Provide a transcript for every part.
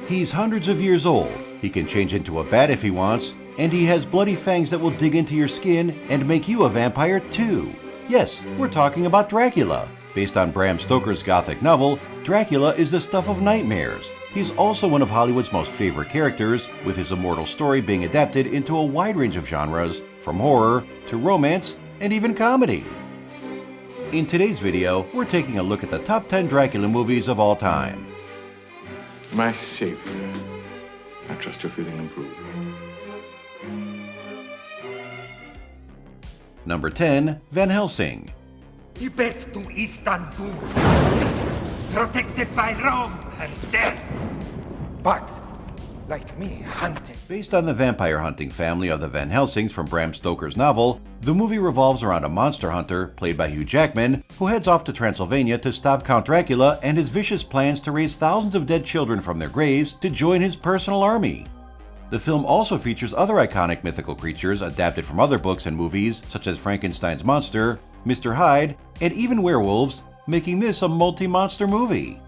He's hundreds of years old, he can change into a bat if he wants, and he has bloody fangs that will dig into your skin and make you a vampire too. Yes, we're talking about Dracula. Based on Bram Stoker's gothic novel, Dracula is the stuff of nightmares. He's also one of Hollywood's most favorite characters, with his immortal story being adapted into a wide range of genres, from horror to romance and even comedy. In today's video, we're taking a look at the top 10 Dracula movies of all time. My savior, I trust you're feeling improved. Number 10, Van Helsing. Tibet to Istanbul, protected by Rome herself, but like me, hunted. Based on the vampire hunting family of the Van Helsings from Bram Stoker's novel, the movie revolves around a monster hunter, played by Hugh Jackman, who heads off to Transylvania to stop Count Dracula and his vicious plans to raise thousands of dead children from their graves to join his personal army. The film also features other iconic mythical creatures adapted from other books and movies, such as Frankenstein's monster, Mr. Hyde, and even werewolves, making this a multi-monster movie.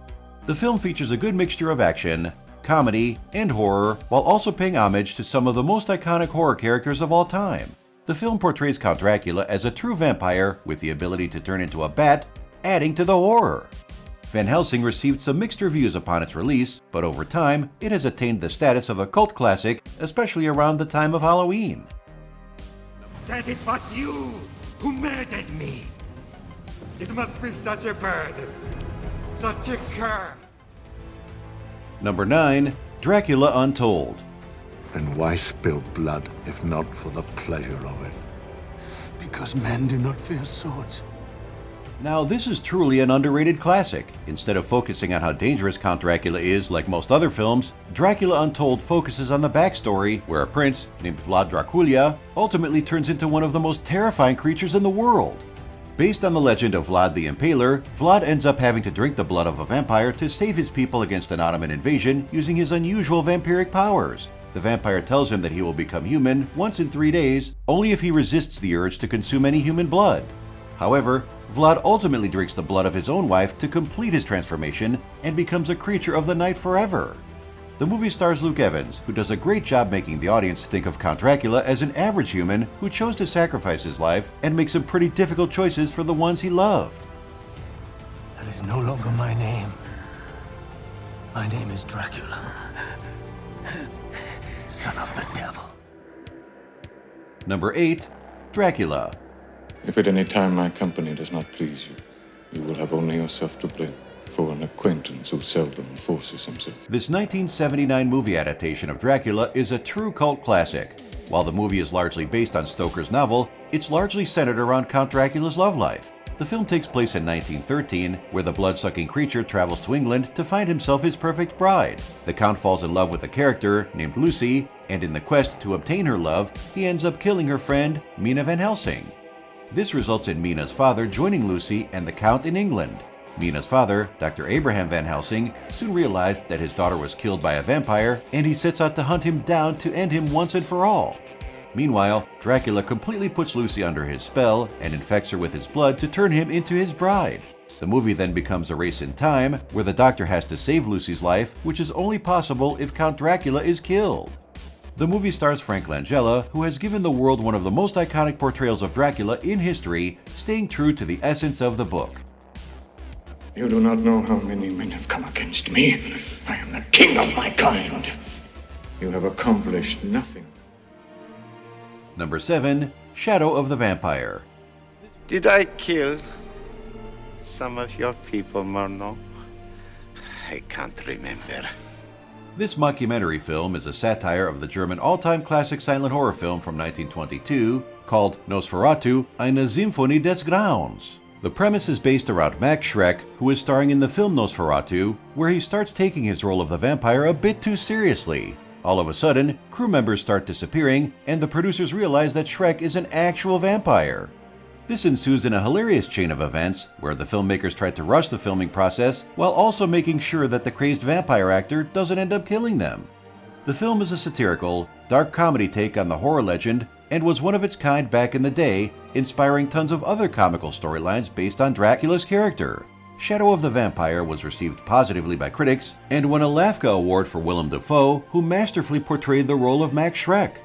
The film features a good mixture of action, comedy, and horror, while also paying homage to some of the most iconic horror characters of all time. The film portrays Count Dracula as a true vampire with the ability to turn into a bat, adding to the horror. Van Helsing received some mixed reviews upon its release, but over time, it has attained the status of a cult classic, especially around the time of Halloween. That it was you who murdered me. It must be such a burden, such a curse. Number 9, Dracula Untold. Then why spill blood if not for the pleasure of it? Because men do not fear swords. Now, this is truly an underrated classic. Instead of focusing on how dangerous Count Dracula is like most other films, Dracula Untold focuses on the backstory where a prince named Vlad Dracula ultimately turns into one of the most terrifying creatures in the world. Based on the legend of Vlad the Impaler, Vlad ends up having to drink the blood of a vampire to save his people against an Ottoman invasion using his unusual vampiric powers. The vampire tells him that he will become human once in 3 days, only if he resists the urge to consume any human blood. However, Vlad ultimately drinks the blood of his own wife to complete his transformation and becomes a creature of the night forever. The movie stars Luke Evans, who does a great job making the audience think of Count Dracula as an average human who chose to sacrifice his life and make some pretty difficult choices for the ones he loved. That is no longer my name. My name is Dracula, son of the devil. Number 8, Dracula. If at any time my company does not please you, you will have only yourself to blame for an acquaintance who seldom forces himself. This 1979 movie adaptation of Dracula is a true cult classic. While the movie is largely based on Stoker's novel, it's largely centered around Count Dracula's love life. The film takes place in 1913, where the blood-sucking creature travels to England to find himself his perfect bride. The Count falls in love with a character named Lucy, and in the quest to obtain her love, he ends up killing her friend, Mina Van Helsing. This results in Mina's father joining Lucy and the Count in England. Mina's father, Dr. Abraham Van Helsing, soon realized that his daughter was killed by a vampire, and he sets out to hunt him down to end him once and for all. Meanwhile, Dracula completely puts Lucy under his spell and infects her with his blood to turn him into his bride. The movie then becomes a race in time, where the doctor has to save Lucy's life, which is only possible if Count Dracula is killed. The movie stars Frank Langella, who has given the world one of the most iconic portrayals of Dracula in history, staying true to the essence of the book. You do not know how many men have come against me. I am the king of my kind. You have accomplished nothing. Number 7, Shadow of the Vampire. Did I kill some of your people, Murnau? I can't remember. This mockumentary film is a satire of the German all-time classic silent horror film from 1922 called Nosferatu, eine Symphonie des Grauens. The premise is based around Max Schreck, who is starring in the film Nosferatu, where he starts taking his role of the vampire a bit too seriously. All of a sudden, crew members start disappearing, and the producers realize that Schreck is an actual vampire. This ensues in a hilarious chain of events, where the filmmakers try to rush the filming process while also making sure that the crazed vampire actor doesn't end up killing them. The film is a satirical, dark comedy take on the horror legend and was one of its kind back in the day, inspiring tons of other comical storylines based on Dracula's character. Shadow of the Vampire was received positively by critics and won a LAFCA award for Willem Dafoe, who masterfully portrayed the role of Max Schreck.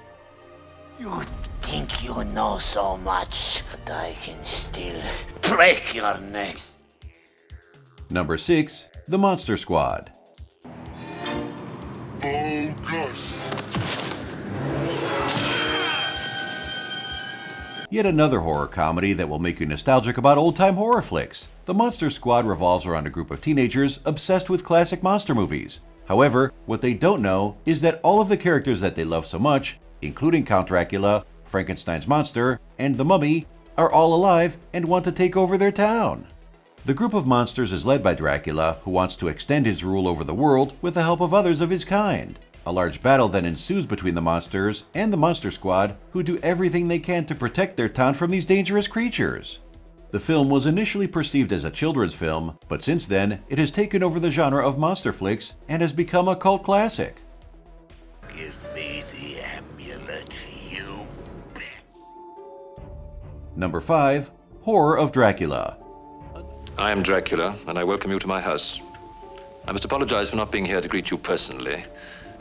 You think you know so much, but I can still break your neck. Number 6. The Monster Squad. Yet another horror comedy that will make you nostalgic about old-time horror flicks. The Monster Squad revolves around a group of teenagers obsessed with classic monster movies. However, what they don't know is that all of the characters that they love so much, including Count Dracula, Frankenstein's monster, and the Mummy, are all alive and want to take over their town. The group of monsters is led by Dracula, who wants to extend his rule over the world with the help of others of his kind. A large battle then ensues between the monsters and the Monster Squad, who do everything they can to protect their town from these dangerous creatures. The film was initially perceived as a children's film, but since then, it has taken over the genre of monster flicks and has become a cult classic. Give me the amulet, you Number 5. Horror of Dracula. I am Dracula, and I welcome you to my house. I must apologize for not being here to greet you personally,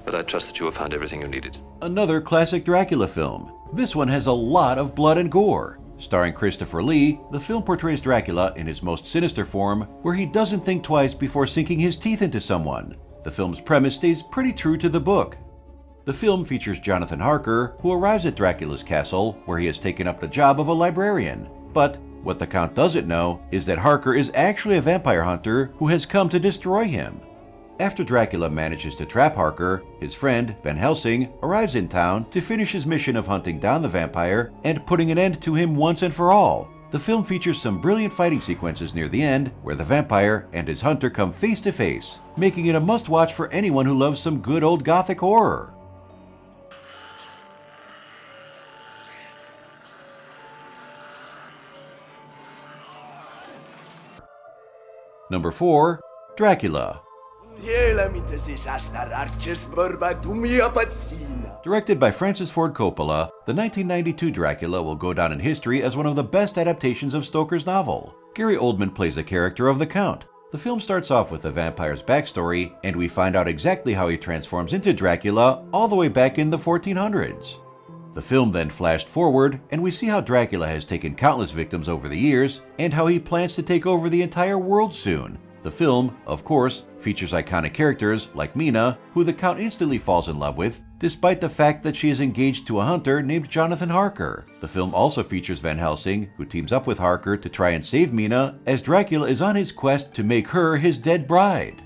but I trust that you have found everything you needed. Another classic Dracula film. This one has a lot of blood and gore. Starring Christopher Lee, the film portrays Dracula in his most sinister form, where he doesn't think twice before sinking his teeth into someone. The film's premise stays pretty true to the book. The film features Jonathan Harker, who arrives at Dracula's castle, where he has taken up the job of a librarian. But what the Count doesn't know is that Harker is actually a vampire hunter who has come to destroy him. After Dracula manages to trap Harker, his friend, Van Helsing, arrives in town to finish his mission of hunting down the vampire and putting an end to him once and for all. The film features some brilliant fighting sequences near the end, where the vampire and his hunter come face to face, making it a must-watch for anyone who loves some good old gothic horror. Number 4. Dracula. Directed by Francis Ford Coppola, the 1992 Dracula will go down in history as one of the best adaptations of Stoker's novel. Gary Oldman plays the character of the Count. The film starts off with the vampire's backstory, and we find out exactly how he transforms into Dracula all the way back in the 1400s. The film then flashed forward, and we see how Dracula has taken countless victims over the years, and how he plans to take over the entire world soon. The film, of course, features iconic characters like Mina, who the Count instantly falls in love with, despite the fact that she is engaged to a hunter named Jonathan Harker. The film also features Van Helsing, who teams up with Harker to try and save Mina, as Dracula is on his quest to make her his dead bride.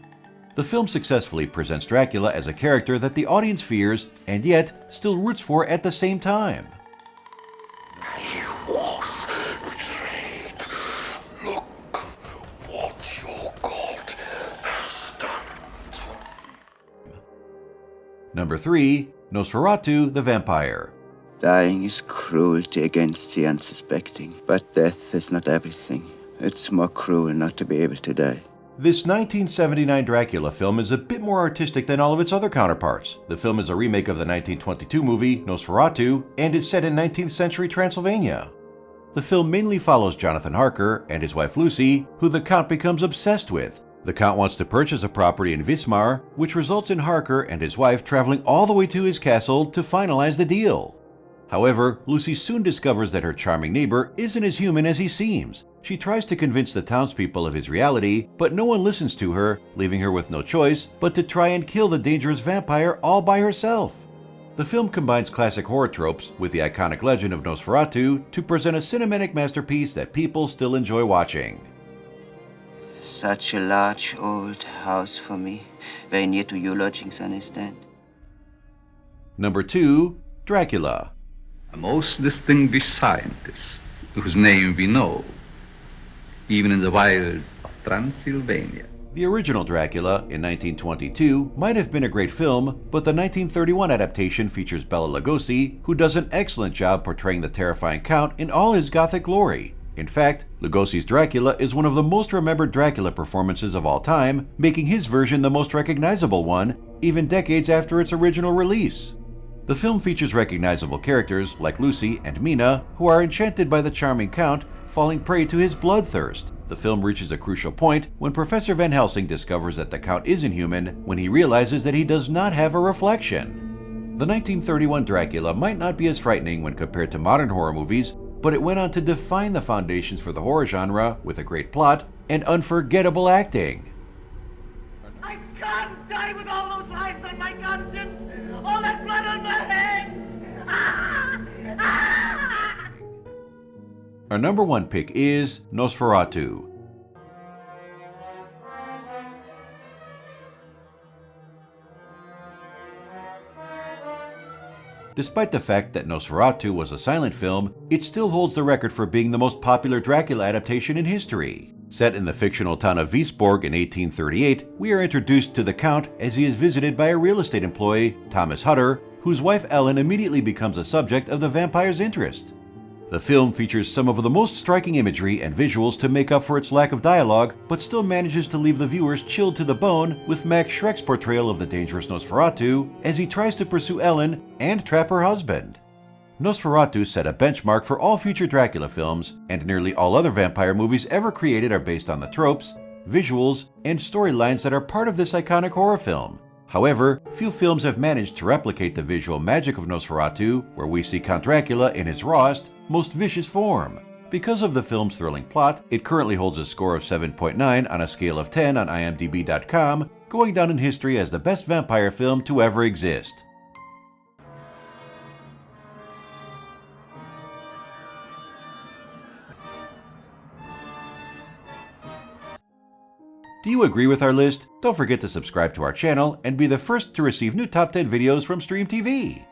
The film successfully presents Dracula as a character that the audience fears, and yet still roots for at the same time. I was betrayed. Look what your God has done. Number 3. Nosferatu the Vampire. Dying is cruelty against the unsuspecting, but death is not everything. It's more cruel not to be able to die. This 1979 Dracula film is a bit more artistic than all of its other counterparts. The film is a remake of the 1922 movie Nosferatu and is set in 19th century Transylvania. The film mainly follows Jonathan Harker and his wife Lucy, who the Count becomes obsessed with. The Count wants to purchase a property in Wismar, which results in Harker and his wife traveling all the way to his castle to finalize the deal. However, Lucy soon discovers that her charming neighbor isn't as human as he seems. She tries to convince the townspeople of his reality, but no one listens to her, leaving her with no choice but to try and kill the dangerous vampire all by herself. The film combines classic horror tropes with the iconic legend of Nosferatu to present a cinematic masterpiece that people still enjoy watching. Such a large old house for me, very near to your lodgings, understand? Number 2. Dracula. A most distinguished scientist, whose name we know, even in the wild of Transylvania. The original Dracula in 1922 might have been a great film, but the 1931 adaptation features Bela Lugosi, who does an excellent job portraying the terrifying Count in all his gothic glory. In fact, Lugosi's Dracula is one of the most remembered Dracula performances of all time, making his version the most recognizable one, even decades after its original release. The film features recognizable characters like Lucy and Mina, who are enchanted by the charming Count falling prey to his bloodthirst. The film reaches a crucial point when Professor Van Helsing discovers that the Count isn't human when he realizes that he does not have a reflection. The 1931 Dracula might not be as frightening when compared to modern horror movies, but it went on to define the foundations for the horror genre with a great plot and unforgettable acting. I can't die with all those lives on my conscience! All that blood on my head! Ah! Ah! Our number one pick is Nosferatu. Despite the fact that Nosferatu was a silent film, it still holds the record for being the most popular Dracula adaptation in history. Set in the fictional town of Wiesborg in 1838, we are introduced to the Count as he is visited by a real estate employee, Thomas Hutter, whose wife Ellen immediately becomes a subject of the vampire's interest. The film features some of the most striking imagery and visuals to make up for its lack of dialogue, but still manages to leave the viewers chilled to the bone with Max Schreck's portrayal of the dangerous Nosferatu as he tries to pursue Ellen and trap her husband. Nosferatu set a benchmark for all future Dracula films, and nearly all other vampire movies ever created are based on the tropes, visuals, and storylines that are part of this iconic horror film. However, few films have managed to replicate the visual magic of Nosferatu, where we see Count Dracula in his rawest, most vicious form. Because of the film's thrilling plot, it currently holds a score of 7.9 on a scale of 10 on IMDb.com, going down in history as the best vampire film to ever exist. Do you agree with our list? Don't forget to subscribe to our channel and be the first to receive new top 10 videos from Stream TV.